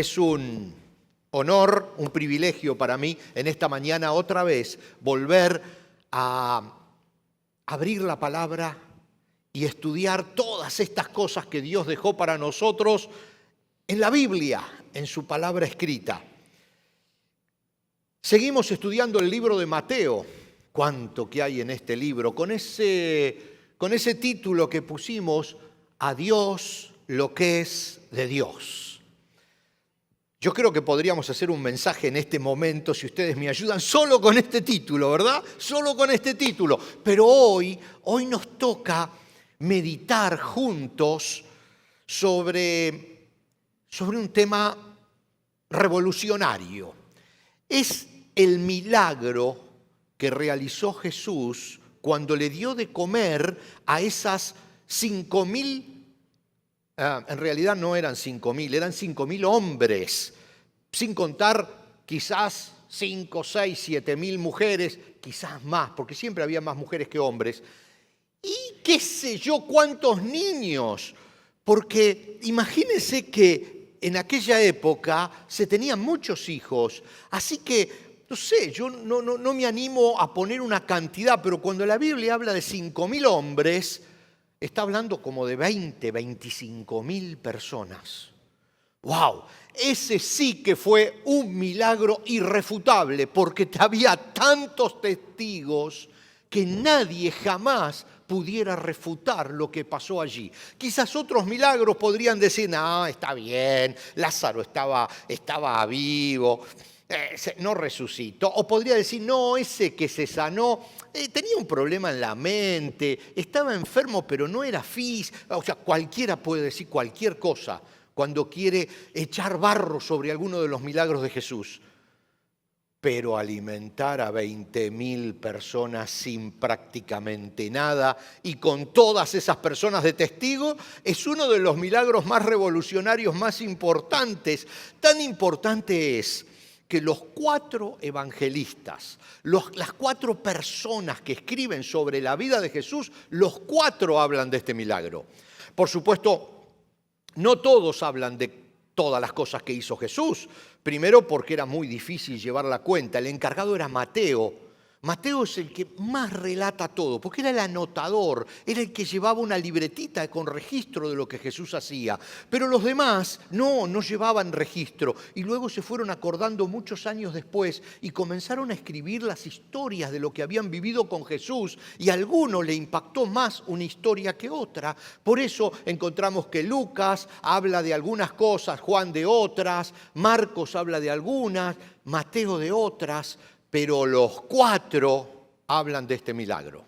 Es un honor, un privilegio para mí en esta mañana otra vez volver a abrir la palabra y estudiar todas estas cosas que Dios dejó para nosotros en la Biblia, en su palabra escrita. Seguimos estudiando el libro de Mateo. Cuánto que hay en este libro, con ese título que pusimos, A Dios lo que es de Dios. Yo creo que podríamos hacer un mensaje en este momento, si ustedes me ayudan, solo con este título, ¿verdad? Solo con este título. Pero hoy nos toca meditar juntos sobre un tema revolucionario. Es el milagro que realizó Jesús cuando le dio de comer a esas 5.000, en realidad no eran 5.000, eran 5.000 hombres, sin contar quizás 5, 6, 7.000 mujeres, quizás más, porque siempre había más mujeres que hombres, y qué sé yo cuántos niños, porque imagínense que en aquella época se tenían muchos hijos, así que no sé, yo no me animo a poner una cantidad, pero cuando la Biblia habla de 5.000 hombres, está hablando como de 25.000 personas. ¡Wow! Ese sí que fue un milagro irrefutable, porque había tantos testigos que nadie jamás pudiera refutar lo que pasó allí. Quizás otros milagros podrían decir, no, está bien, Lázaro estaba vivo, no resucitó. O podría decir, no, ese que se sanó tenía un problema en la mente, estaba enfermo pero no era físico. O sea, cualquiera puede decir cualquier cosa cuando quiere echar barro sobre alguno de los milagros de Jesús. Pero alimentar a 20.000 personas sin prácticamente nada y con todas esas personas de testigo es uno de los milagros más revolucionarios, más importantes. Tan importante es que los 4 evangelistas, las 4 personas que escriben sobre la vida de Jesús, los 4 hablan de este milagro. Por supuesto, no todos hablan de todas las cosas que hizo Jesús. Primero porque era muy difícil llevar la cuenta. El encargado era Mateo. Mateo es el que más relata todo, porque era el anotador, era el que llevaba una libretita con registro de lo que Jesús hacía. Pero los demás no llevaban registro. Y luego se fueron acordando muchos años después y comenzaron a escribir las historias de lo que habían vivido con Jesús. Y a alguno le impactó más una historia que otra. Por eso encontramos que Lucas habla de algunas cosas, Juan de otras, Marcos habla de algunas, Mateo de otras. Pero los 4 hablan de este milagro.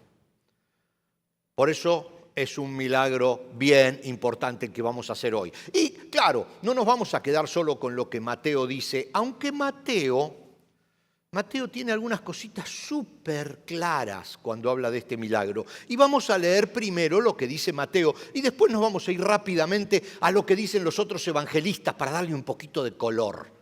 Por eso es un milagro bien importante el que vamos a hacer hoy. Y claro, no nos vamos a quedar solo con lo que Mateo dice, aunque Mateo tiene algunas cositas súper claras cuando habla de este milagro. Y vamos a leer primero lo que dice Mateo y después nos vamos a ir rápidamente a lo que dicen los otros evangelistas para darle un poquito de color.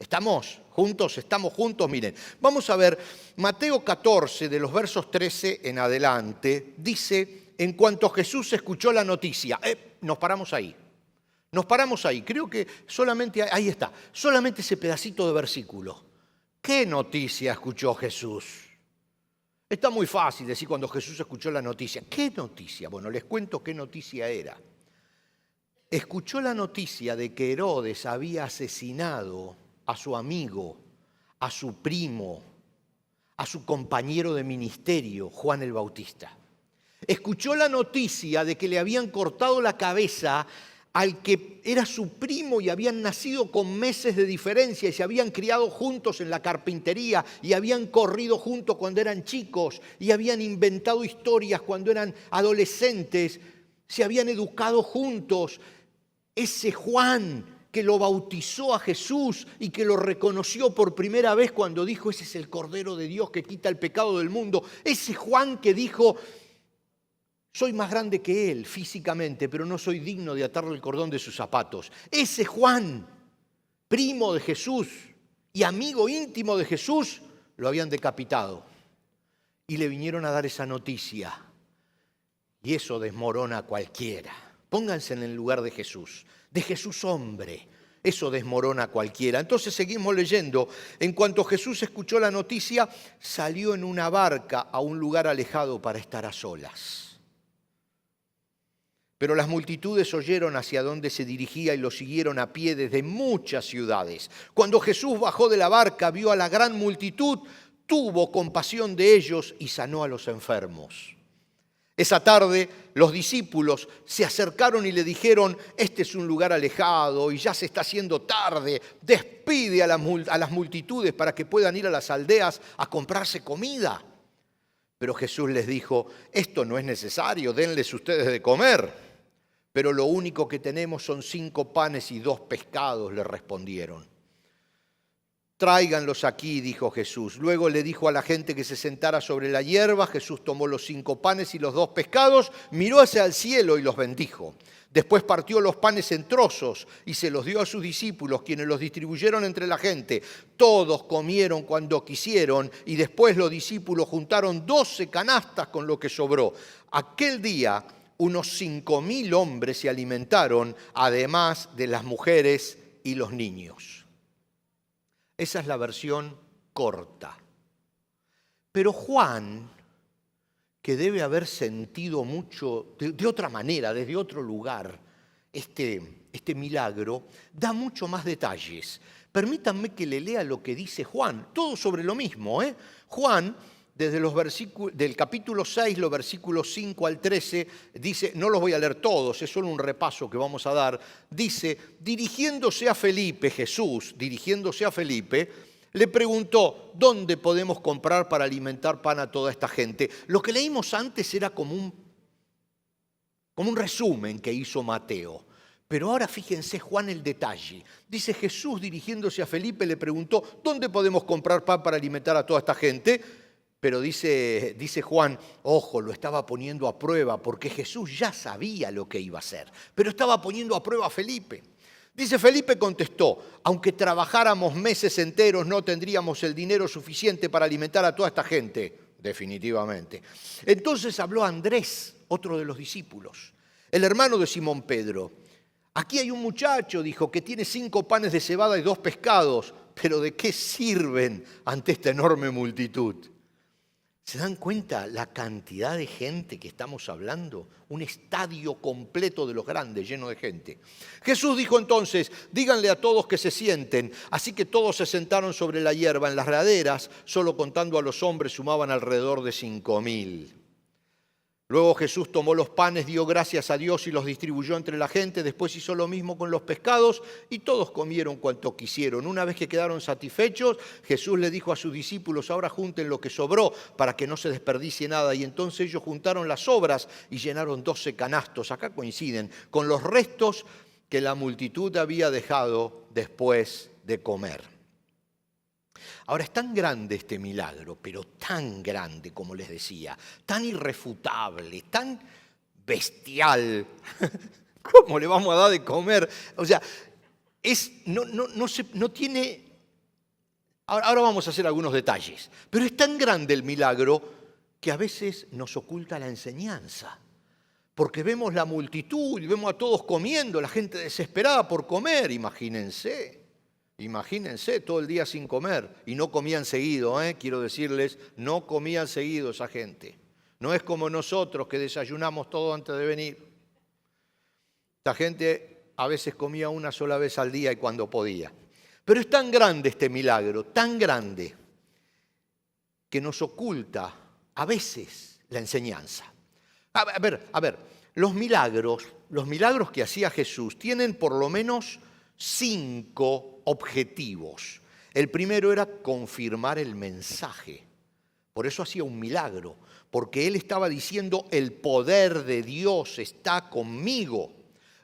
¿Estamos juntos? ¿Estamos juntos? Miren, vamos a ver, Mateo 14, de los versos 13 en adelante, dice, en cuanto Jesús escuchó la noticia, nos paramos ahí, creo que solamente, ahí está, solamente ese pedacito de versículo. ¿Qué noticia escuchó Jesús? Está muy fácil decir cuando Jesús escuchó la noticia. ¿Qué noticia? Bueno, les cuento qué noticia era. Escuchó la noticia de que Herodes había asesinado a su amigo, a su primo, a su compañero de ministerio, Juan el Bautista. Escuchó la noticia de que le habían cortado la cabeza al que era su primo y habían nacido con meses de diferencia y se habían criado juntos en la carpintería y habían corrido juntos cuando eran chicos y habían inventado historias cuando eran adolescentes, se habían educado juntos. Ese Juan que lo bautizó a Jesús y que lo reconoció por primera vez cuando dijo, ese es el Cordero de Dios que quita el pecado del mundo. Ese Juan que dijo, soy más grande que él físicamente, pero no soy digno de atarle el cordón de sus zapatos. Ese Juan, primo de Jesús y amigo íntimo de Jesús, lo habían decapitado. Y le vinieron a dar esa noticia. Y eso desmorona a cualquiera. Pónganse en el lugar de Jesús hombre. eso desmorona a cualquiera. Entonces seguimos leyendo. En cuanto Jesús escuchó la noticia, salió en una barca a un lugar alejado para estar a solas. Pero las multitudes oyeron hacia dónde se dirigía y lo siguieron a pie desde muchas ciudades. Cuando Jesús bajó de la barca, vio a la gran multitud, tuvo compasión de ellos y sanó a los enfermos. Esa tarde los discípulos se acercaron y le dijeron: este es un lugar alejado y ya se está haciendo tarde, despide a las multitudes para que puedan ir a las aldeas a comprarse comida. Pero Jesús les dijo: esto no es necesario, denles ustedes de comer. Pero lo único que tenemos son 5 panes y 2 pescados, le respondieron. Tráiganlos aquí, dijo Jesús. Luego le dijo a la gente que se sentara sobre la hierba. Jesús tomó los 5 panes y los 2 pescados, miró hacia el cielo y los bendijo. Después partió los panes en trozos y se los dio a sus discípulos, quienes los distribuyeron entre la gente. Todos comieron cuando quisieron y después los discípulos juntaron 12 canastas con lo que sobró. Aquel día unos 5.000 hombres se alimentaron, además de las mujeres y los niños. Esa es la versión corta. Pero Juan, que debe haber sentido mucho, de otra manera, desde otro lugar, este milagro, da mucho más detalles. Permítanme que le lea lo que dice Juan, todo sobre lo mismo. Juan, desde los versículos del capítulo 6, los versículos 5 al 13, dice, no los voy a leer todos, es solo un repaso que vamos a dar, dice, dirigiéndose a Felipe, Jesús, dirigiéndose a Felipe, le preguntó: ¿dónde podemos comprar para alimentar pan a toda esta gente? Lo que leímos antes era como un resumen que hizo Mateo. Pero ahora fíjense, Juan, el detalle. Dice: Jesús, dirigiéndose a Felipe, le preguntó: ¿dónde podemos comprar pan para alimentar a toda esta gente? Pero dice Juan, ojo, lo estaba poniendo a prueba porque Jesús ya sabía lo que iba a hacer, pero estaba poniendo a prueba a Felipe. Dice: Felipe contestó: aunque trabajáramos meses enteros no tendríamos el dinero suficiente para alimentar a toda esta gente. Definitivamente. Entonces habló Andrés, otro de los discípulos, el hermano de Simón Pedro. Aquí hay un muchacho, dijo, que tiene 5 panes de cebada y 2 pescados, pero ¿de qué sirven ante esta enorme multitud? ¿Se dan cuenta la cantidad de gente que estamos hablando? Un estadio completo de los grandes, lleno de gente. Jesús dijo entonces: díganle a todos que se sienten. Así que todos se sentaron sobre la hierba en las laderas, solo contando a los hombres sumaban alrededor de 5.000. Luego Jesús tomó los panes, dio gracias a Dios y los distribuyó entre la gente. Después hizo lo mismo con los pescados y todos comieron cuanto quisieron. Una vez que quedaron satisfechos, Jesús le dijo a sus discípulos: ahora junten lo que sobró para que no se desperdicie nada. Y entonces ellos juntaron las sobras y llenaron 12 canastos. Acá coinciden con los restos que la multitud había dejado después de comer. Ahora, es tan grande este milagro, pero tan grande, como les decía, tan irrefutable, tan bestial. ¿Cómo le vamos a dar de comer? O sea, no tiene... Ahora vamos a hacer algunos detalles, pero es tan grande el milagro que a veces nos oculta la enseñanza. Porque vemos la multitud y vemos a todos comiendo, la gente desesperada por comer, imagínense. Imagínense todo el día sin comer, y no comían seguido, quiero decirles, no comían seguido esa gente. No es como nosotros que desayunamos todo antes de venir. Esta gente a veces comía una sola vez al día y cuando podía. Pero es tan grande este milagro, tan grande, que nos oculta a veces la enseñanza. A ver, los milagros que hacía Jesús tienen por lo menos 5 objetivos. El primero era confirmar el mensaje. Por eso hacía un milagro, porque él estaba diciendo: el poder de Dios está conmigo.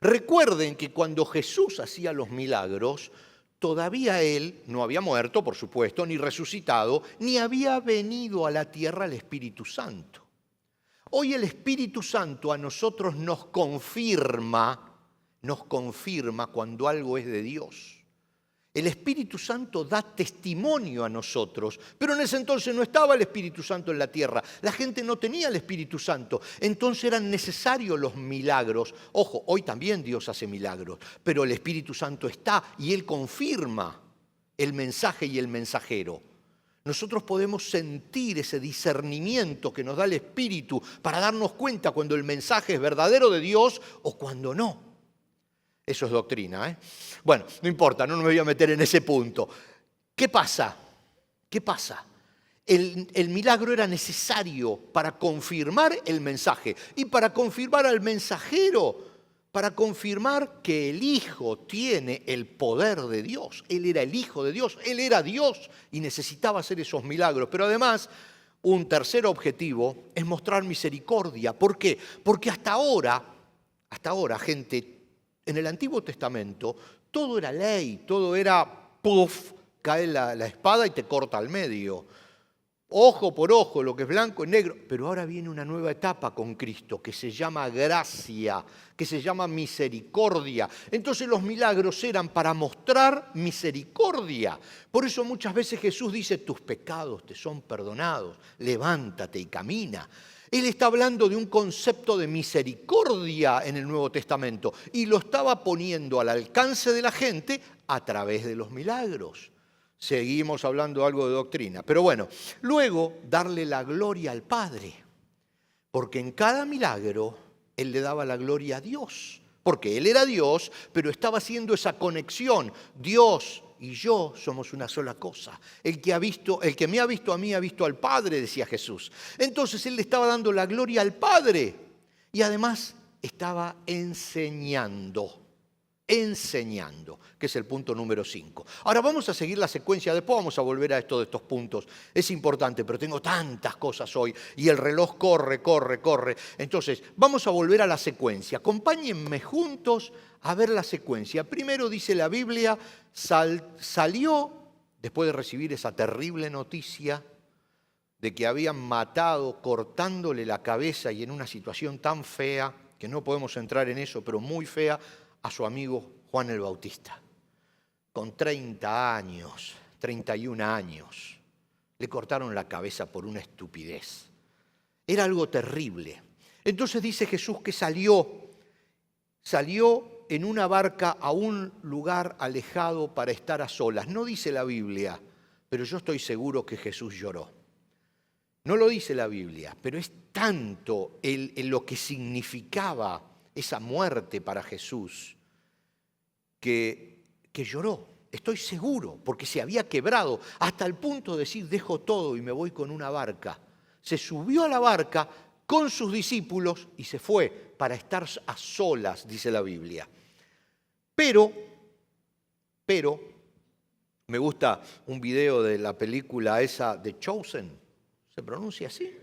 Recuerden que cuando Jesús hacía los milagros, todavía él no había muerto, por supuesto, ni resucitado, ni había venido a la tierra el Espíritu Santo. Hoy el Espíritu Santo a nosotros nos confirma cuando algo es de Dios. El Espíritu Santo da testimonio a nosotros, pero en ese entonces no estaba el Espíritu Santo en la tierra. La gente no tenía el Espíritu Santo, entonces eran necesarios los milagros. Ojo, hoy también Dios hace milagros, pero el Espíritu Santo está y Él confirma el mensaje y el mensajero. Nosotros podemos sentir ese discernimiento que nos da el Espíritu para darnos cuenta cuando el mensaje es verdadero de Dios o cuando no. Eso es doctrina, ¿eh? Bueno, no importa, no me voy a meter en ese punto. ¿Qué pasa? ¿Qué pasa? El milagro era necesario para confirmar el mensaje y para confirmar al mensajero, para confirmar que el Hijo tiene el poder de Dios. Él era el Hijo de Dios, Él era Dios y necesitaba hacer esos milagros. Pero además, un tercer objetivo es mostrar misericordia. ¿Por qué? Porque hasta ahora, gente, en el Antiguo Testamento, todo era ley, todo era, puff, cae la espada y te corta al medio. Ojo por ojo, lo que es blanco es negro. Pero ahora viene una nueva etapa con Cristo que se llama gracia, que se llama misericordia. Entonces los milagros eran para mostrar misericordia. Por eso muchas veces Jesús dice, tus pecados te son perdonados, levántate y camina. Él está hablando de un concepto de misericordia en el Nuevo Testamento y lo estaba poniendo al alcance de la gente a través de los milagros. Seguimos hablando algo de doctrina, pero bueno, luego darle la gloria al Padre, porque en cada milagro Él le daba la gloria a Dios, porque Él era Dios, pero estaba haciendo esa conexión. Dios y yo somos una sola cosa. El que me ha visto a mí ha visto al Padre, decía Jesús. Entonces Él le estaba dando la gloria al Padre y además estaba enseñando, que es el punto número 5. Ahora vamos a seguir la secuencia, después vamos a volver a esto de estos puntos. Es importante, pero tengo tantas cosas hoy y el reloj corre. Entonces, vamos a volver a la secuencia. Acompáñenme juntos a ver la secuencia. Primero dice la Biblia, salió, después de recibir esa terrible noticia de que habían matado cortándole la cabeza y en una situación tan fea, que no podemos entrar en eso, pero muy fea, a su amigo Juan el Bautista. Con 30 años, 31 años, le cortaron la cabeza por una estupidez. Era algo terrible. Entonces dice Jesús que salió en una barca a un lugar alejado para estar a solas. No dice la Biblia, pero yo estoy seguro que Jesús lloró. No lo dice la Biblia, pero es tanto en lo que significaba esa muerte para Jesús, que lloró, estoy seguro, porque se había quebrado, hasta el punto de decir, dejo todo y me voy con una barca. Se subió a la barca con sus discípulos y se fue para estar a solas, dice la Biblia. Pero, me gusta un video de la película esa de Chosen, ¿se pronuncia así?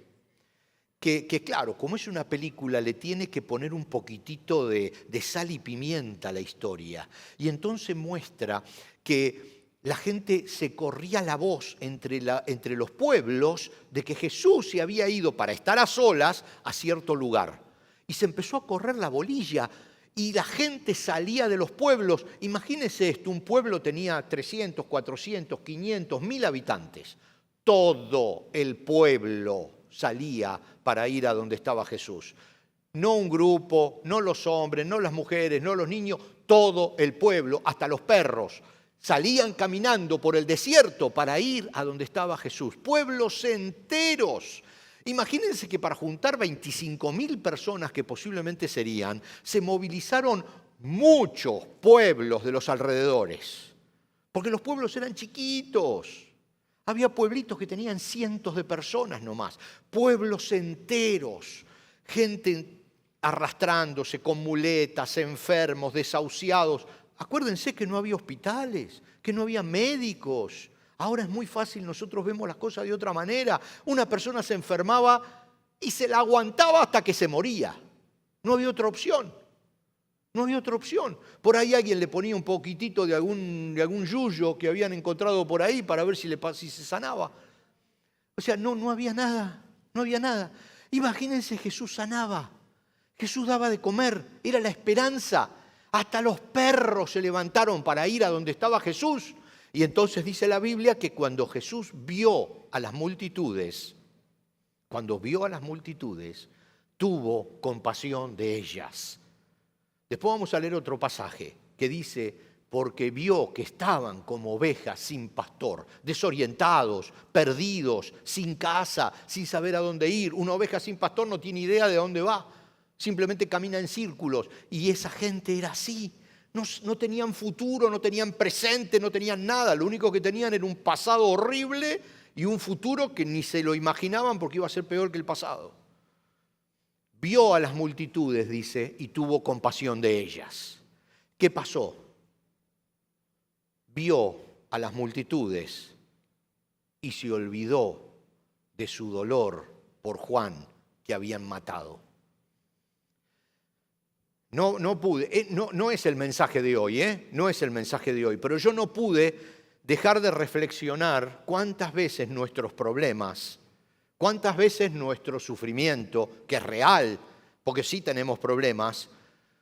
Que claro, como es una película, le tiene que poner un poquitito de sal y pimienta a la historia. Y entonces muestra que la gente se corría la voz entre los pueblos de que Jesús se había ido para estar a solas a cierto lugar. Y se empezó a correr la bolilla y la gente salía de los pueblos. Imagínense esto, un pueblo tenía 300, 400, 500, 1000 habitantes. Todo el pueblo salía para ir a donde estaba Jesús. No un grupo, no los hombres, no las mujeres, no los niños, todo el pueblo, hasta los perros, salían caminando por el desierto para ir a donde estaba Jesús. Pueblos enteros. Imagínense que para juntar 25.000 personas que posiblemente serían, se movilizaron muchos pueblos de los alrededores, porque los pueblos eran chiquitos. Había pueblitos que tenían cientos de personas nomás, pueblos enteros, gente arrastrándose con muletas, enfermos, desahuciados. Acuérdense que no había hospitales, que no había médicos. Ahora es muy fácil, nosotros vemos las cosas de otra manera. Una persona se enfermaba y se la aguantaba hasta que se moría. No había otra opción. No había otra opción. Por ahí alguien le ponía un poquitito de algún yuyo que habían encontrado por ahí para ver si se sanaba. O sea, no había nada, no había nada. Imagínense, Jesús sanaba, Jesús daba de comer, era la esperanza. Hasta los perros se levantaron para ir a donde estaba Jesús. Y entonces dice la Biblia que cuando Jesús vio a las multitudes, tuvo compasión de ellas. Después vamos a leer otro pasaje que dice, porque vio que estaban como ovejas sin pastor, desorientados, perdidos, sin casa, sin saber a dónde ir. Una oveja sin pastor no tiene idea de dónde va, simplemente camina en círculos. Y esa gente era así. No tenían futuro, no tenían presente, no tenían nada. Lo único que tenían era un pasado horrible y un futuro que ni se lo imaginaban porque iba a ser peor que el pasado. Vio a las multitudes, dice, y tuvo compasión de ellas. ¿Qué pasó? Vio a las multitudes y se olvidó de su dolor por Juan que habían matado. No pude, no es el mensaje de hoy, no es el mensaje de hoy, pero yo no pude dejar de reflexionar cuántas veces nuestros problemas, cuántas veces nuestro sufrimiento, que es real, porque sí tenemos problemas,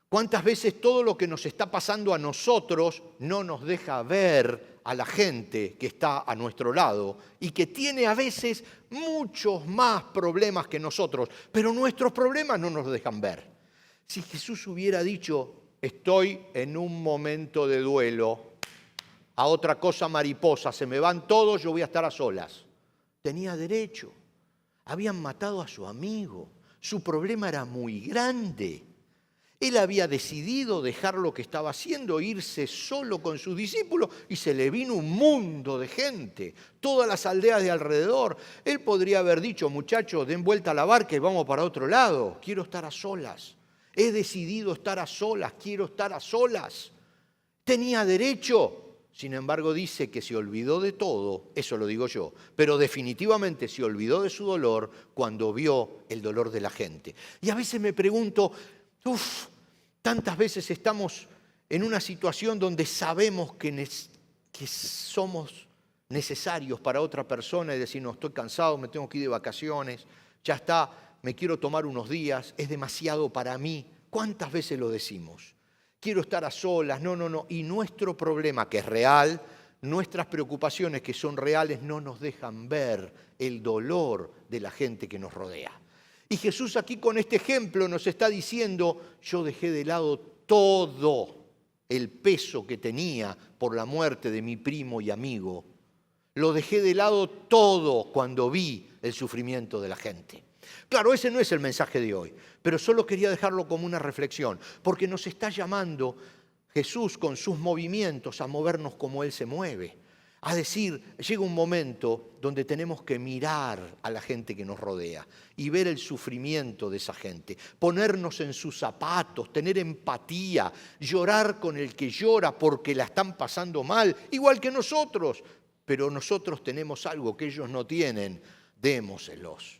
cuántas veces todo lo que nos está pasando a nosotros no nos deja ver a la gente que está a nuestro lado y que tiene a veces muchos más problemas que nosotros, pero nuestros problemas no nos dejan ver. Si Jesús hubiera dicho, estoy en un momento de duelo, a otra cosa mariposa, se me van todos, yo voy a estar a solas. Tenía derecho. Habían matado a su amigo. Su problema era muy grande. Él había decidido dejar lo que estaba haciendo, irse solo con sus discípulos y se le vino un mundo de gente, todas las aldeas de alrededor. Él podría haber dicho, muchachos, den vuelta a la barca y vamos para otro lado. Quiero estar a solas. He decidido estar a solas, quiero estar a solas. Tenía derecho. Sin embargo, dice que se olvidó de todo, eso lo digo yo, pero definitivamente se olvidó de su dolor cuando vio el dolor de la gente. Y a veces me pregunto, tantas veces estamos en una situación donde sabemos que somos necesarios para otra persona y decir, no, estoy cansado, me tengo que ir de vacaciones, ya está, me quiero tomar unos días, es demasiado para mí. ¿Cuántas veces lo decimos? Quiero estar a solas, no. Y nuestro problema, que es real, nuestras preocupaciones que son reales, no nos dejan ver el dolor de la gente que nos rodea. Y Jesús aquí con este ejemplo nos está diciendo, yo dejé de lado todo el peso que tenía por la muerte de mi primo y amigo. Lo dejé de lado todo cuando vi el sufrimiento de la gente. Claro, ese no es el mensaje de hoy, pero solo quería dejarlo como una reflexión, porque nos está llamando Jesús con sus movimientos a movernos como Él se mueve. A decir, llega un momento donde tenemos que mirar a la gente que nos rodea y ver el sufrimiento de esa gente, ponernos en sus zapatos, tener empatía, llorar con el que llora porque la están pasando mal, igual que nosotros, pero nosotros tenemos algo que ellos no tienen, démoselos.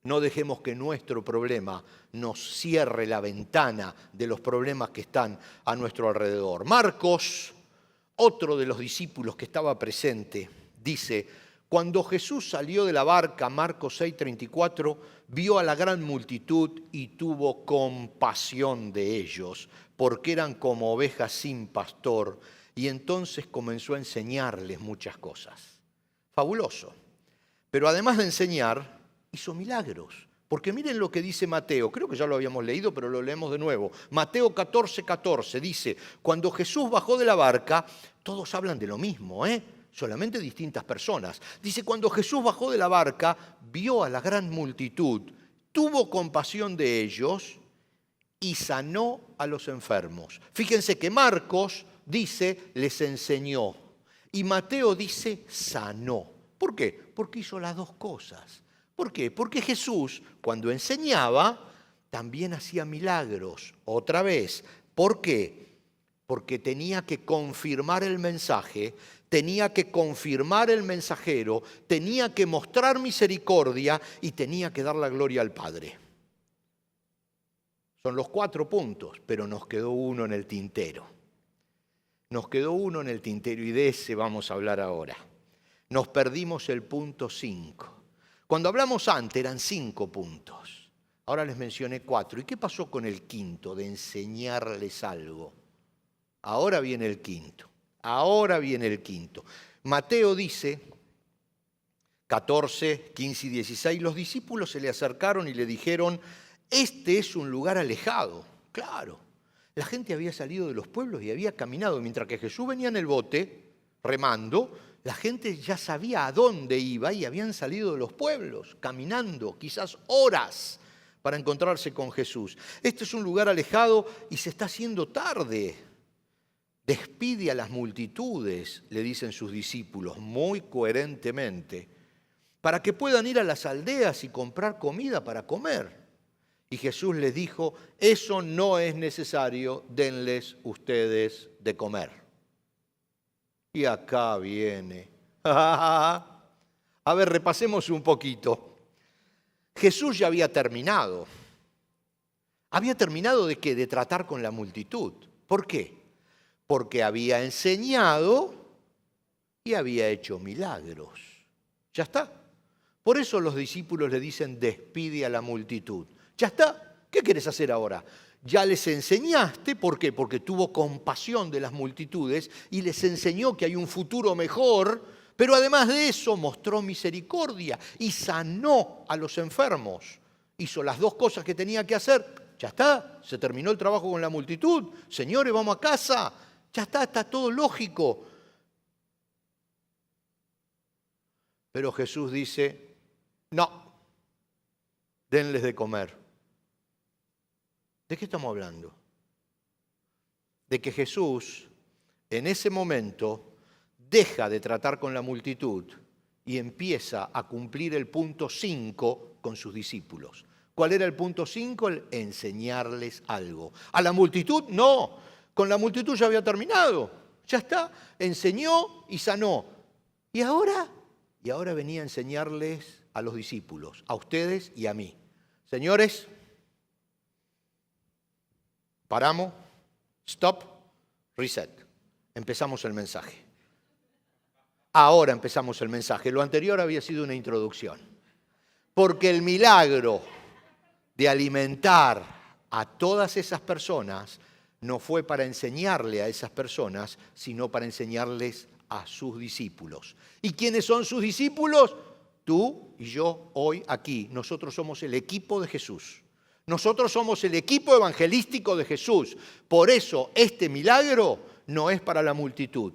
No dejemos que nuestro problema nos cierre la ventana de los problemas que están a nuestro alrededor. Marcos, otro de los discípulos que estaba presente, dice, cuando Jesús salió de la barca, Marcos 6:34, vio a la gran multitud y tuvo compasión de ellos, porque eran como ovejas sin pastor, y entonces comenzó a enseñarles muchas cosas. Fabuloso. Pero además de enseñar, hizo milagros. Porque miren lo que dice Mateo, creo que ya lo habíamos leído, pero lo leemos de nuevo. Mateo 14:14 dice, cuando Jesús bajó de la barca, todos hablan de lo mismo, solamente distintas personas. Dice, cuando Jesús bajó de la barca, vio a la gran multitud, tuvo compasión de ellos y sanó a los enfermos. Fíjense que Marcos dice, les enseñó. Y Mateo dice, sanó. ¿Por qué? Porque hizo las dos cosas. ¿Por qué? Porque Jesús, cuando enseñaba, también hacía milagros. Otra vez. ¿Por qué? Porque tenía que confirmar el mensaje, tenía que confirmar el mensajero, tenía que mostrar misericordia y tenía que dar la gloria al Padre. Son los 4 puntos, pero nos quedó uno en el tintero. Nos quedó uno en el tintero y de ese vamos a hablar ahora. Nos perdimos el punto 5. Cuando hablamos antes eran 5 puntos, ahora les mencioné 4. ¿Y qué pasó con el quinto, de enseñarles algo? Ahora viene el quinto. Ahora viene el quinto. Mateo dice, 14, 15 y 16, los discípulos se le acercaron y le dijeron, este es un lugar alejado. Claro, la gente había salido de los pueblos y había caminado. Mientras que Jesús venía en el bote, remando, la gente ya sabía a dónde iba y habían salido de los pueblos, caminando, quizás horas, para encontrarse con Jesús. Este es un lugar alejado y se está haciendo tarde. Despide a las multitudes, le dicen sus discípulos, muy coherentemente, para que puedan ir a las aldeas y comprar comida para comer. Y Jesús les dijo, eso no es necesario, denles ustedes de comer. Y acá viene. A ver, repasemos un poquito. Jesús ya había terminado. ¿Había terminado de qué? De tratar con la multitud. ¿Por qué? Porque había enseñado y había hecho milagros. Ya está. Por eso los discípulos le dicen, despide a la multitud. Ya está. ¿Qué quieres hacer ahora? Ya les enseñaste, ¿por qué? Porque tuvo compasión de las multitudes y les enseñó que hay un futuro mejor, pero además de eso mostró misericordia y sanó a los enfermos. Hizo las dos cosas que tenía que hacer. Ya está, se terminó el trabajo con la multitud. Señores, vamos a casa. Ya está todo lógico. Pero Jesús dice, no, denles de comer. ¿De qué estamos hablando? De que Jesús, en ese momento, deja de tratar con la multitud y empieza a cumplir el punto 5 con sus discípulos. ¿Cuál era el punto 5? El enseñarles algo. A la multitud, no. Con la multitud ya había terminado. Ya está. Enseñó y sanó. ¿Y ahora? Y ahora venía a enseñarles a los discípulos, a ustedes y a mí. Señores, paramos, stop, reset. Empezamos el mensaje. Ahora empezamos el mensaje. Lo anterior había sido una introducción. Porque el milagro de alimentar a todas esas personas no fue para enseñarle a esas personas, sino para enseñarles a sus discípulos. ¿Y quiénes son sus discípulos? Tú y yo hoy aquí. Nosotros somos el equipo de Jesús. Nosotros somos el equipo evangelístico de Jesús. Por eso este milagro no es para la multitud.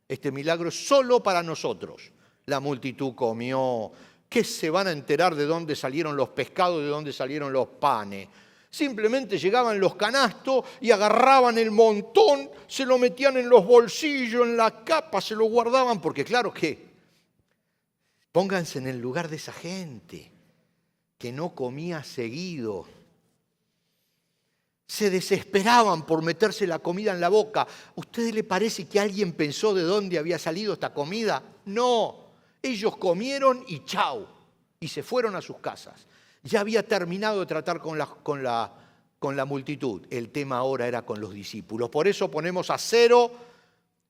Este milagro es solo para nosotros. La multitud comió. ¿Qué se van a enterar de dónde salieron los pescados, de dónde salieron los panes? Simplemente llegaban los canastos y agarraban el montón, se lo metían en los bolsillos, en la capa, se lo guardaban, porque claro que, pónganse en el lugar de esa gente que no comía seguido. Se desesperaban por meterse la comida en la boca. ¿A ustedes le parece que alguien pensó de dónde había salido esta comida? No, ellos comieron y chau, y se fueron a sus casas. Ya había terminado de tratar con la multitud. El tema ahora era con los discípulos. Por eso ponemos a cero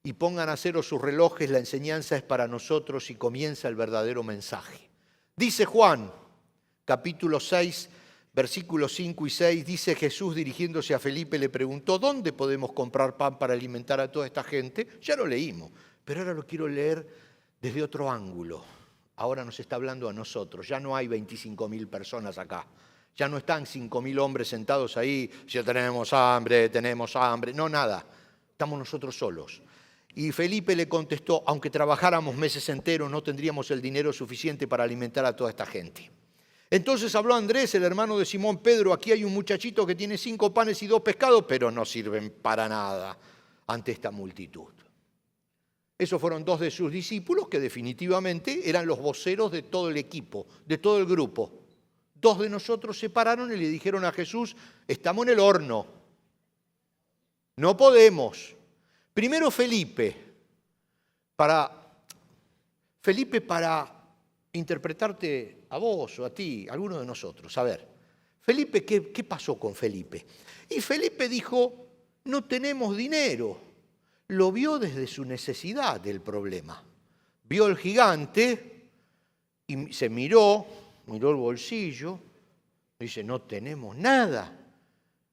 y pongan a cero sus relojes. La enseñanza es para nosotros y comienza el verdadero mensaje. Dice Juan, capítulo 6, versículos 5 y 6, dice Jesús dirigiéndose a Felipe, le preguntó, ¿dónde podemos comprar pan para alimentar a toda esta gente? Ya lo leímos, pero ahora lo quiero leer desde otro ángulo. Ahora nos está hablando a nosotros. Ya no hay 25.000 personas acá. Ya no están 5.000 hombres sentados ahí. Ya tenemos hambre, tenemos hambre. No, nada. Estamos nosotros solos. Y Felipe le contestó, aunque trabajáramos meses enteros, no tendríamos el dinero suficiente para alimentar a toda esta gente. Entonces habló Andrés, el hermano de Simón Pedro. Aquí hay un muchachito que tiene 5 panes y 2 pescados, pero no sirven para nada ante esta multitud. Esos fueron 2 de sus discípulos que definitivamente eran los voceros de todo el equipo, de todo el grupo. 2 de nosotros se pararon y le dijeron a Jesús, estamos en el horno, no podemos. Primero Felipe, para interpretarte a vos o a ti, a alguno de nosotros. A ver, Felipe, ¿qué pasó con Felipe? Y Felipe dijo, no tenemos dinero. Lo vio desde su necesidad del problema. Vio el gigante y se miró el bolsillo, dice, no tenemos nada,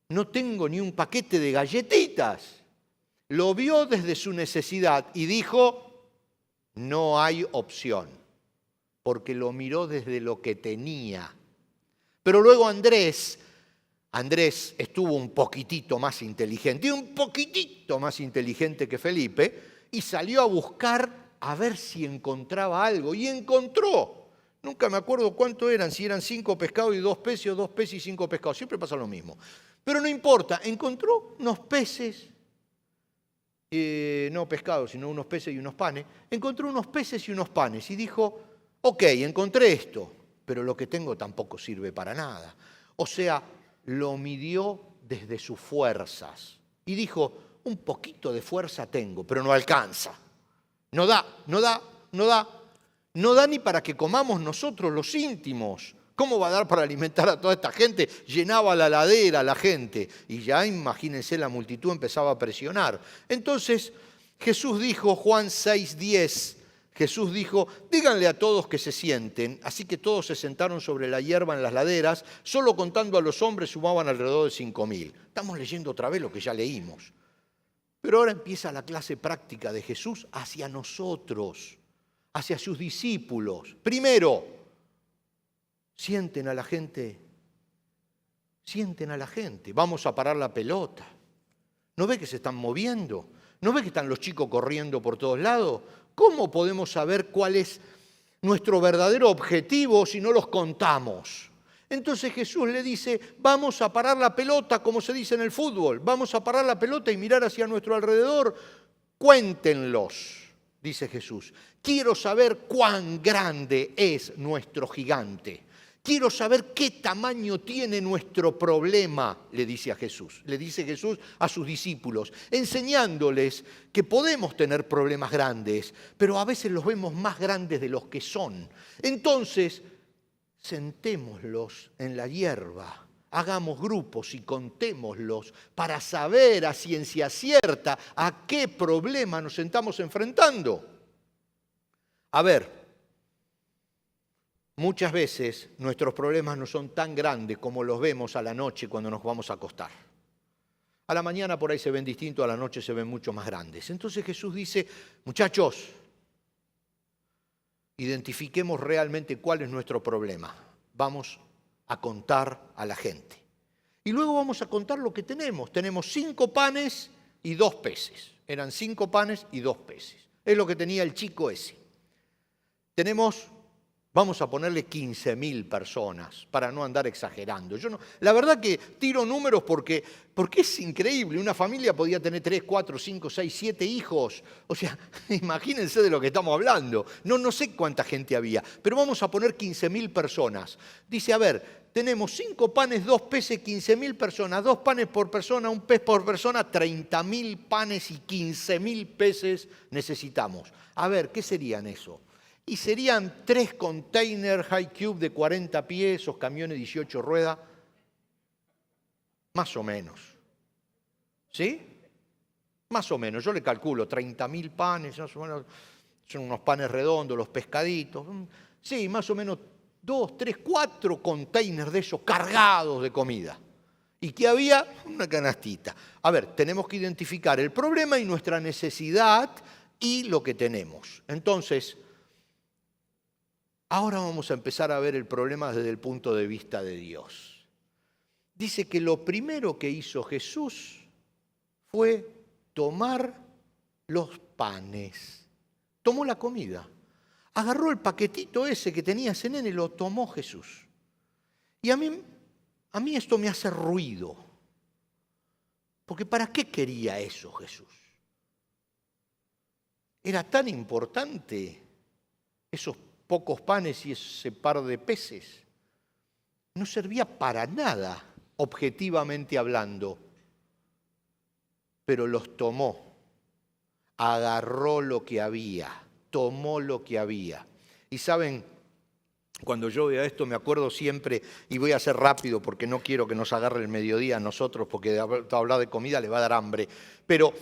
no tengo ni un paquete de galletitas. lo vio desde su necesidad y dijo, no hay opción, porque lo miró desde lo que tenía. Pero luego Andrés estuvo un poquitito más inteligente, y un poquitito más inteligente que Felipe, y salió a buscar a ver si encontraba algo, y encontró. Nunca me acuerdo cuánto eran, si eran 5 pescados y 2 peces, o 2 peces y 5 pescados, siempre pasa lo mismo. Pero no importa, encontró unos peces, no pescados, sino unos peces y unos panes, encontró unos peces y unos panes, y dijo, ok, encontré esto, pero lo que tengo tampoco sirve para nada. O sea, lo midió desde sus fuerzas y dijo, un poquito de fuerza tengo, pero no alcanza. No da ni para que comamos nosotros los íntimos. ¿Cómo va a dar para alimentar a toda esta gente? Llenaba la ladera la gente y ya imagínense, la multitud empezaba a presionar. Entonces Jesús dijo, Juan 6:10, Jesús dijo, díganle a todos que se sienten. Así que todos se sentaron sobre la hierba en las laderas, solo contando a los hombres sumaban alrededor de 5.000. Estamos leyendo otra vez lo que ya leímos. Pero ahora empieza la clase práctica de Jesús hacia nosotros, hacia sus discípulos. Primero, sienten a la gente. Vamos a parar la pelota. ¿No ve que se están moviendo? ¿No ve que están los chicos corriendo por todos lados? ¿Cómo podemos saber cuál es nuestro verdadero objetivo si no los contamos? Entonces Jesús le dice, vamos a parar la pelota, como se dice en el fútbol. Vamos a parar la pelota y mirar hacia nuestro alrededor. Cuéntenlos, dice Jesús. Quiero saber cuán grande es nuestro gigante. Quiero saber qué tamaño tiene nuestro problema, le dice Jesús a sus discípulos, enseñándoles que podemos tener problemas grandes, pero a veces los vemos más grandes de los que son. Entonces, sentémoslos en la hierba, hagamos grupos y contémoslos para saber a ciencia cierta a qué problema nos estamos enfrentando. A ver, muchas veces nuestros problemas no son tan grandes como los vemos a la noche cuando nos vamos a acostar. A la mañana por ahí se ven distintos, a la noche se ven mucho más grandes. Entonces Jesús dice, muchachos, identifiquemos realmente cuál es nuestro problema. Vamos a contar a la gente. Y luego vamos a contar lo que tenemos. Tenemos 5 panes y 2 peces. Eran 5 panes y 2 peces. Es lo que tenía el chico ese. Vamos a ponerle 15.000 personas para no andar exagerando. La verdad que tiro números porque es increíble. Una familia podía tener 3, 4, 5, 6, 7 hijos. O sea, imagínense de lo que estamos hablando. No sé cuánta gente había, pero vamos a poner 15.000 personas. Dice, a ver, tenemos 5 panes, 2 peces, 15.000 personas. 2 panes por persona, 1 pez por persona, 30.000 panes y 15.000 peces necesitamos. A ver, ¿qué serían eso? Y serían 3 containers high cube de 40 pies, esos camiones 18 ruedas, más o menos. ¿Sí? Más o menos, yo le calculo 30.000 panes, más o menos, son unos panes redondos, los pescaditos. Sí, más o menos 2, 3, 4 containers de esos cargados de comida. Y que había una canastita. A ver, tenemos que identificar el problema y nuestra necesidad y lo que tenemos. Entonces, ahora vamos a empezar a ver el problema desde el punto de vista de Dios. Dice que lo primero que hizo Jesús fue tomar los panes. Tomó la comida. Agarró el paquetito ese que tenía ese nene y lo tomó Jesús. Y a mí esto me hace ruido. Porque ¿para qué quería eso Jesús? Era tan importante esos pocos panes y ese par de peces. No servía para nada, objetivamente hablando. Pero los tomó, agarró lo que había, tomó lo que había. Y saben, cuando yo veo esto me acuerdo siempre, y voy a ser rápido porque no quiero que nos agarre el mediodía a nosotros, porque hablar de comida le va a dar hambre. Pero,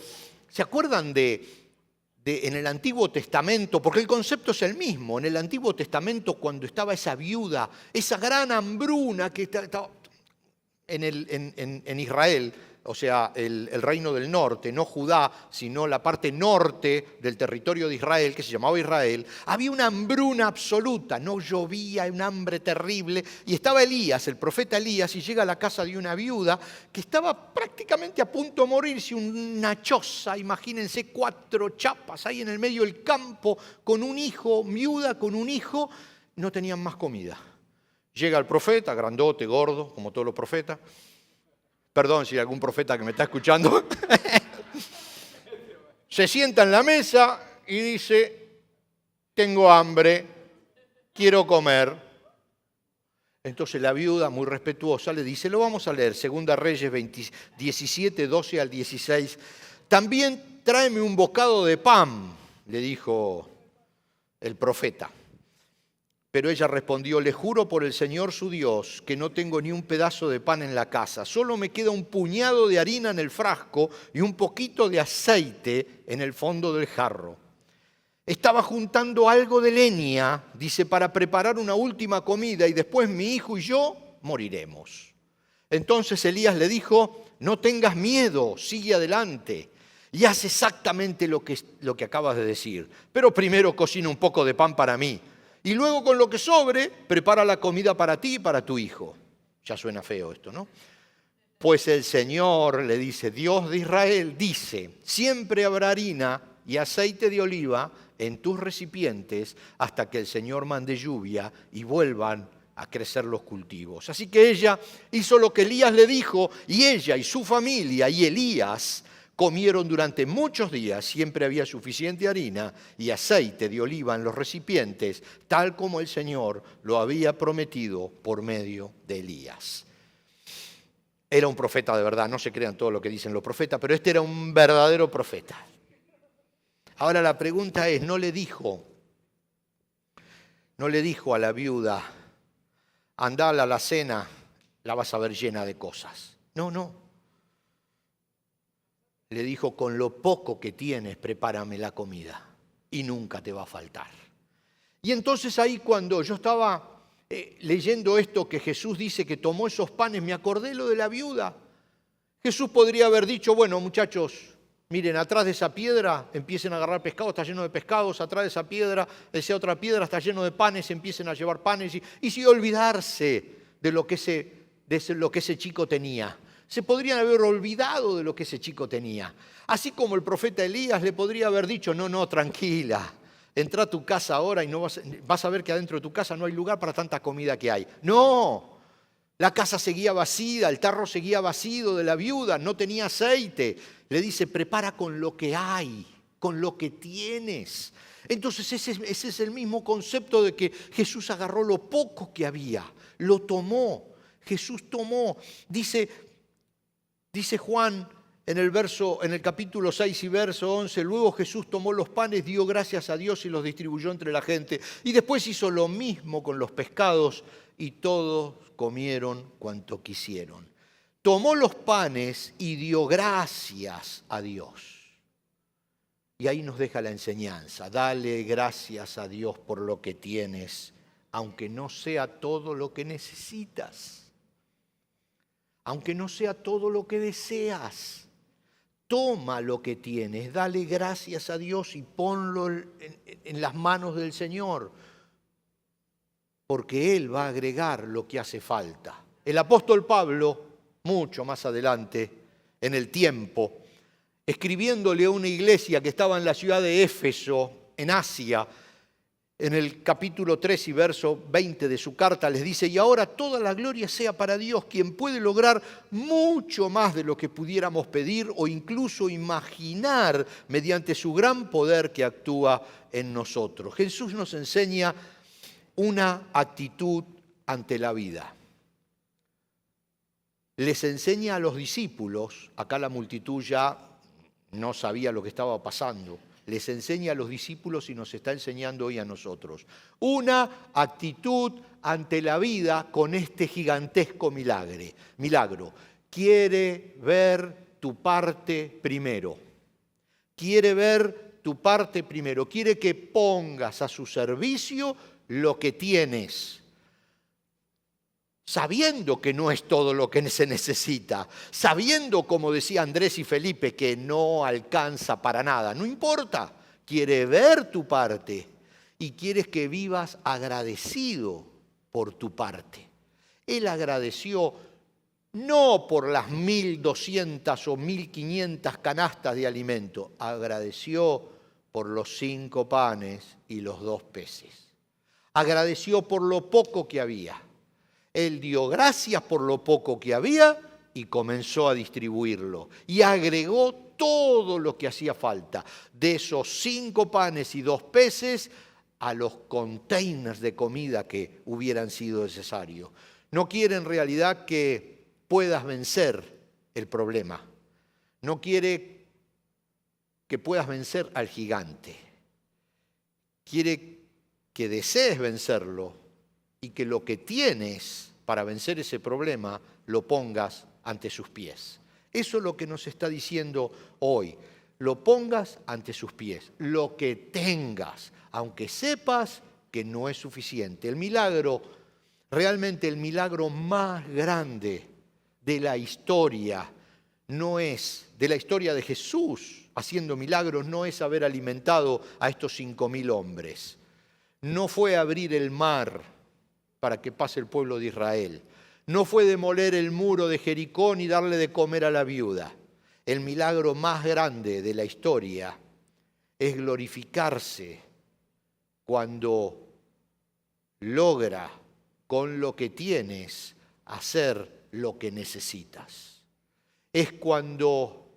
¿se acuerdan en el Antiguo Testamento, porque el concepto es el mismo, en el Antiguo Testamento cuando estaba esa viuda, esa gran hambruna que estaba en Israel, o sea, el reino del norte, no Judá, sino la parte norte del territorio de Israel, que se llamaba Israel, había una hambruna absoluta, no llovía, un hambre terrible, y estaba Elías, el profeta Elías, y llega a la casa de una viuda que estaba prácticamente a punto de morirse, una choza, imagínense 4 chapas ahí en el medio del campo, con un hijo, viuda con un hijo, no tenían más comida. Llega el profeta, grandote, gordo, como todos los profetas. Perdón si hay algún profeta que me está escuchando. Se sienta en la mesa y dice, tengo hambre, quiero comer. Entonces la viuda, muy respetuosa, le dice, lo vamos a leer, Segunda Reyes 17, 12 al 16. También tráeme un bocado de pan, le dijo el profeta. Pero ella respondió, le juro por el Señor su Dios que no tengo ni un pedazo de pan en la casa, solo me queda un puñado de harina en el frasco y un poquito de aceite en el fondo del jarro. Estaba juntando algo de leña, dice, para preparar una última comida y después mi hijo y yo moriremos. Entonces Elías le dijo, no tengas miedo, sigue adelante y haz exactamente lo que acabas de decir, pero primero cocina un poco de pan para mí. Y luego con lo que sobre, prepara la comida para ti y para tu hijo. Ya suena feo esto, ¿no? Pues el Señor, le dice, Dios de Israel, dice, siempre habrá harina y aceite de oliva en tus recipientes hasta que el Señor mande lluvia y vuelvan a crecer los cultivos. Así que ella hizo lo que Elías le dijo y ella y su familia y Elías comieron durante muchos días, siempre había suficiente harina y aceite de oliva en los recipientes, tal como el Señor lo había prometido por medio de Elías. Era un profeta de verdad, no se crean todo lo que dicen los profetas, pero este era un verdadero profeta. Ahora la pregunta es, no le dijo a la viuda, andá a la alacena, la vas a ver llena de cosas. No. Le dijo, con lo poco que tienes, prepárame la comida y nunca te va a faltar. Y entonces ahí cuando yo estaba leyendo esto que Jesús dice que tomó esos panes, me acordé lo de la viuda. Jesús podría haber dicho, bueno muchachos, miren, atrás de esa piedra empiecen a agarrar pescado, está lleno de pescados, atrás de esa piedra, esa otra piedra está lleno de panes, empiecen a llevar panes y sin olvidarse de lo que ese chico tenía. Se podrían haber olvidado de lo que ese chico tenía. Así como el profeta Elías le podría haber dicho, no, tranquila, entra a tu casa ahora y no vas a ver que adentro de tu casa no hay lugar para tanta comida que hay. No, la casa seguía vacía, el tarro seguía vacío de la viuda, no tenía aceite. Le dice, prepara con lo que hay, con lo que tienes. Entonces ese es el mismo concepto de que Jesús agarró lo poco que había, lo tomó. Jesús tomó, Dice Juan en el capítulo 6 y verso 11, luego Jesús tomó los panes, dio gracias a Dios y los distribuyó entre la gente. Y después hizo lo mismo con los pescados y todos comieron cuanto quisieron. Tomó los panes y dio gracias a Dios. Y ahí nos deja la enseñanza. Dale gracias a Dios por lo que tienes, aunque no sea todo lo que necesitas. Aunque no sea todo lo que deseas, toma lo que tienes, dale gracias a Dios y ponlo en las manos del Señor, porque Él va a agregar lo que hace falta. El apóstol Pablo, mucho más adelante en el tiempo, escribiéndole a una iglesia que estaba en la ciudad de Éfeso, en Asia, en el capítulo 3 y verso 20 de su carta les dice, y ahora toda la gloria sea para Dios, quien puede lograr mucho más de lo que pudiéramos pedir o incluso imaginar mediante su gran poder que actúa en nosotros. Jesús nos enseña una actitud ante la vida. Les enseña a los discípulos, acá la multitud ya no sabía lo que estaba pasando, les enseña a los discípulos y nos está enseñando hoy a nosotros. Una actitud ante la vida con este gigantesco milagro. Quiere ver tu parte primero. Quiere ver tu parte primero. Quiere que pongas a su servicio lo que tienes. sabiendo que no es todo lo que se necesita, sabiendo, como decía Andrés y Felipe, que no alcanza para nada. No importa, quiere ver tu parte y quieres que vivas agradecido por tu parte. Él agradeció no por las 1.200 o 1.500 canastas de alimento, agradeció por los 5 panes y los 2 peces. Agradeció por lo poco que había. Él dio gracias por lo poco que había y comenzó a distribuirlo. Y agregó todo lo que hacía falta. De esos 5 panes y 2 peces a los containers de comida que hubieran sido necesarios. No quiere en realidad que puedas vencer el problema. No quiere que puedas vencer al gigante. Quiere que desees vencerlo y que lo que tienes para vencer ese problema lo pongas ante sus pies. Eso es lo que nos está diciendo hoy. Lo pongas ante sus pies. Lo que tengas, aunque sepas que no es suficiente. El milagro, realmente el milagro más grande de la historia, no es, de la historia de Jesús haciendo milagros, no es haber alimentado a estos 5.000 hombres. No fue abrir el mar para que pase el pueblo de Israel. No fue demoler el muro de Jericó ni darle de comer a la viuda. El milagro más grande de la historia es glorificarse cuando logra con lo que tienes hacer lo que necesitas. Es cuando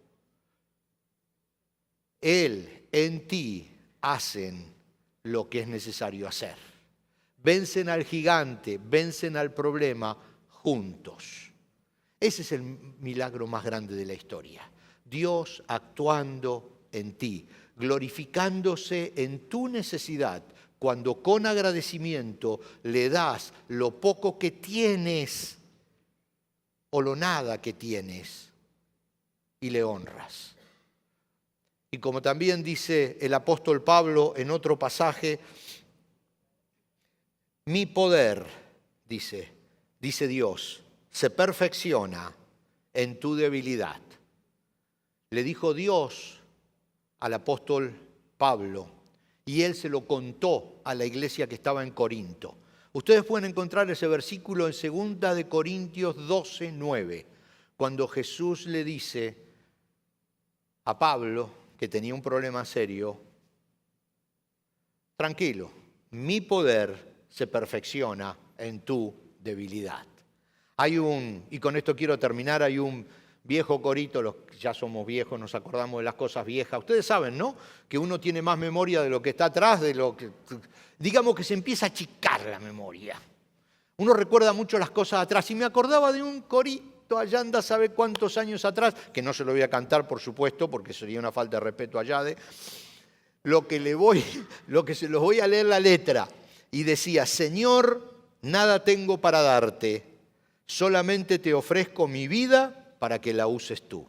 Él en ti hacen lo que es necesario hacer. Vencen al gigante, vencen al problema juntos. Ese es el milagro más grande de la historia. Dios actuando en ti, glorificándose en tu necesidad, cuando con agradecimiento le das lo poco que tienes o lo nada que tienes y le honras. Y como también dice el apóstol Pablo en otro pasaje, mi poder, dice Dios, se perfecciona en tu debilidad. Le dijo Dios al apóstol Pablo y él se lo contó a la iglesia que estaba en Corinto. Ustedes pueden encontrar ese versículo en 2 de Corintios 12:9, cuando Jesús le dice a Pablo, que tenía un problema serio, tranquilo, mi poder se perfecciona en tu debilidad. Y con esto quiero terminar, hay un viejo corito, los que ya somos viejos, nos acordamos de las cosas viejas. Ustedes saben, ¿no? Que uno tiene más memoria de lo que está atrás, digamos que se empieza a achicar la memoria. Uno recuerda mucho las cosas atrás. Y me acordaba de un corito allá anda sabe cuántos años atrás, que no se lo voy a cantar, por supuesto, porque sería una falta de respeto a Yade, lo que se los voy a leer la letra. Y decía, Señor, nada tengo para darte, solamente te ofrezco mi vida para que la uses tú.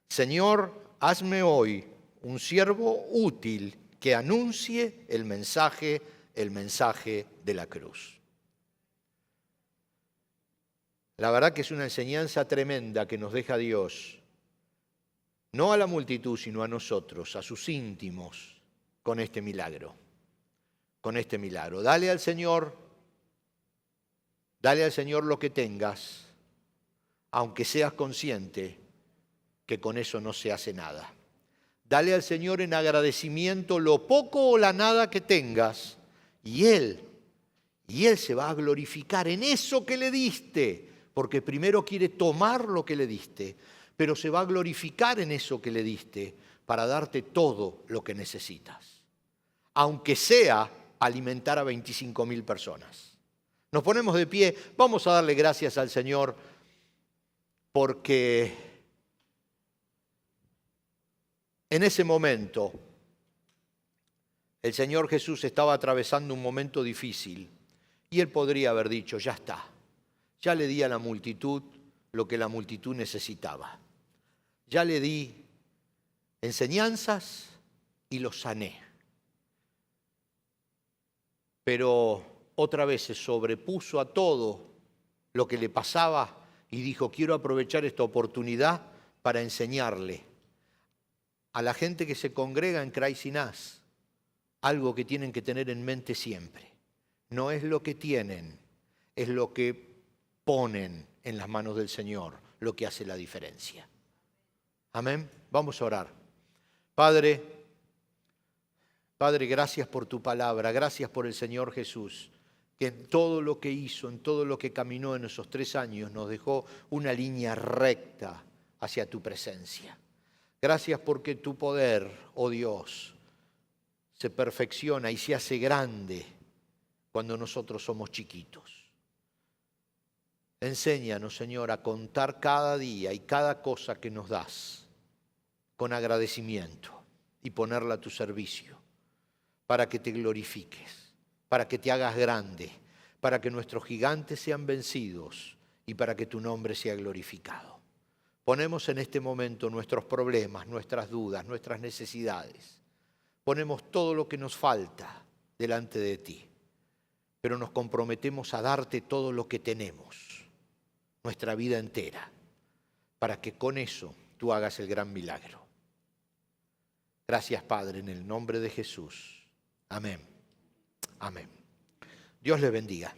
Señor, hazme hoy un siervo útil que anuncie el mensaje de la cruz. La verdad que es una enseñanza tremenda que nos deja Dios, no a la multitud, sino a nosotros, a sus íntimos, con este milagro. Con este milagro. Dale al Señor lo que tengas, aunque seas consciente que con eso no se hace nada. Dale al Señor en agradecimiento lo poco o la nada que tengas, y Él se va a glorificar en eso que le diste, porque primero quiere tomar lo que le diste, pero se va a glorificar en eso que le diste para darte todo lo que necesitas, aunque sea alimentar a 25.000 personas. Nos ponemos de pie, vamos a darle gracias al Señor porque en ese momento el Señor Jesús estaba atravesando un momento difícil y Él podría haber dicho, ya está, ya le di a la multitud lo que la multitud necesitaba. Ya le di enseñanzas y los sané. Pero otra vez se sobrepuso a todo lo que le pasaba y dijo, quiero aprovechar esta oportunidad para enseñarle a la gente que se congrega en Christ in Us algo que tienen que tener en mente siempre. No es lo que tienen, es lo que ponen en las manos del Señor lo que hace la diferencia. Amén. Vamos a orar. Padre, gracias por tu palabra, gracias por el Señor Jesús, que en todo lo que hizo, en todo lo que caminó en esos 3 años, nos dejó una línea recta hacia tu presencia. Gracias porque tu poder, oh Dios, se perfecciona y se hace grande cuando nosotros somos chiquitos. Enséñanos, Señor, a contar cada día y cada cosa que nos das con agradecimiento y ponerla a tu servicio para que te glorifiques, para que te hagas grande, para que nuestros gigantes sean vencidos y para que tu nombre sea glorificado. Ponemos en este momento nuestros problemas, nuestras dudas, nuestras necesidades. Ponemos todo lo que nos falta delante de ti, pero nos comprometemos a darte todo lo que tenemos, nuestra vida entera, para que con eso tú hagas el gran milagro. Gracias, Padre, en el nombre de Jesús. Amén. Amén. Dios les bendiga.